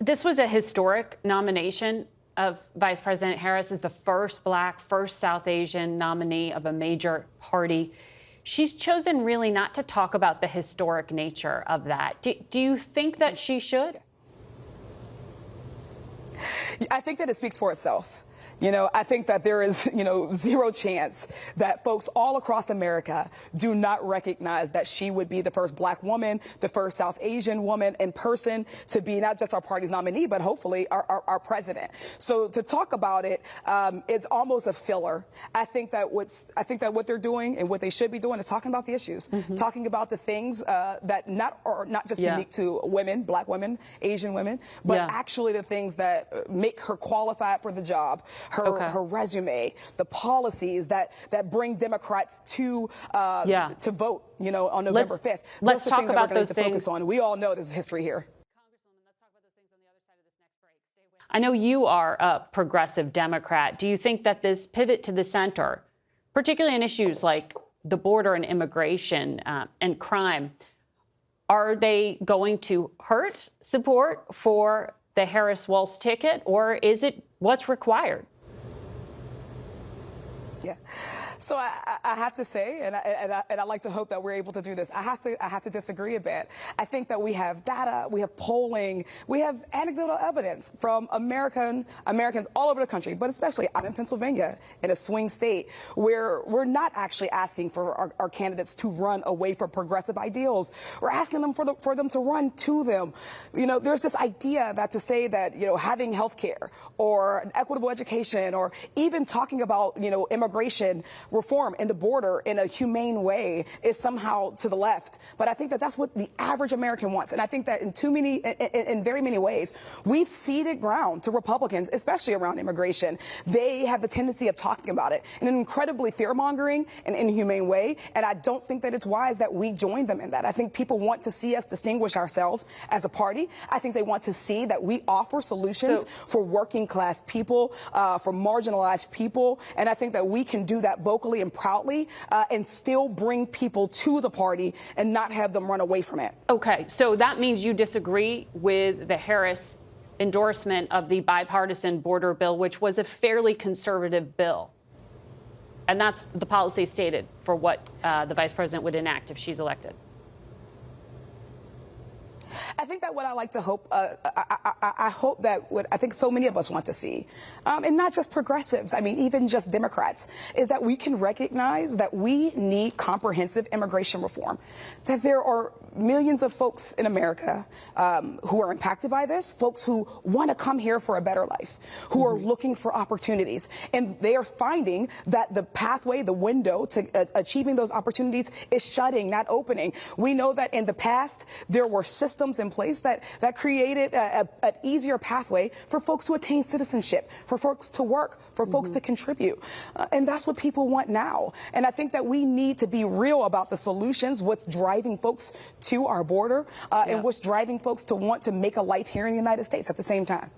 This was a historic nomination of Vice President Harris as the first Black, first South Asian nominee of a major party. She's chosen really not to talk about the historic nature of that. Do you think that she should? I think that it speaks for itself. I think that there is, zero chance that folks all across America do not recognize that she would be the first Black woman, the first South Asian woman in person to be not just our party's nominee, but hopefully our president. So to talk about it, it's almost a filler. I think that what they're doing and what they should be doing is talking about the issues, talking about the things that are not just unique to women, Black women, Asian women, but actually the things that make her qualified for the job. Her resume, the policies that bring Democrats to vote, on November 5th. Let's talk about those things. Focus on. We all know there's history here. Congresswoman, let's talk about those things on the other side of this next break. Stay with me. I know you are a progressive Democrat. Do you think that this pivot to the center, particularly in issues like the border and immigration and crime, are they going to hurt support for the Harris-Walz ticket, or is it what's required? Yeah. So I have to say, and I like to hope that we're able to do this. I have to disagree a bit. I think that we have data, we have polling, we have anecdotal evidence from Americans all over the country, but especially I'm in Pennsylvania, in a swing state, where we're not actually asking for our candidates to run away from progressive ideals. We're asking them for them to run to them. There's this idea that to say that having health care or an equitable education or even talking about immigration reform in the border in a humane way is somehow to the left. But I think that that's what the average American wants. And I think that in very many ways, we've ceded ground to Republicans, especially around immigration. They have the tendency of talking about it in an incredibly fear-mongering and inhumane way. And I don't think that it's wise that we join them in that. I think people want to see us distinguish ourselves as a party. I think they want to see that we offer solutions for working class people, for marginalized people. And I think that we can do that vocally and proudly and still bring people to the party and not have them run away from it. Okay, so that means you disagree with the Harris endorsement of the bipartisan border bill, which was a fairly conservative bill. And that's the policy stated for what the vice president would enact if she's elected. I think that what I like to hope, I hope that what I think so many of us want to see, and not just progressives, I mean, even just Democrats, is that we can recognize that we need comprehensive immigration reform, that there are millions of folks in America who are impacted by this, folks who want to come here for a better life, who are looking for opportunities, and they are finding that the pathway, the window to achieving those opportunities is shutting, not opening. We know that in the past, there were systems in place that created an easier pathway for folks to attain citizenship, for folks to work, for folks to contribute. And that's what people want now. And I think that we need to be real about the solutions, what's driving folks to our border, and what's driving folks to want to make a life here in the United States at the same time.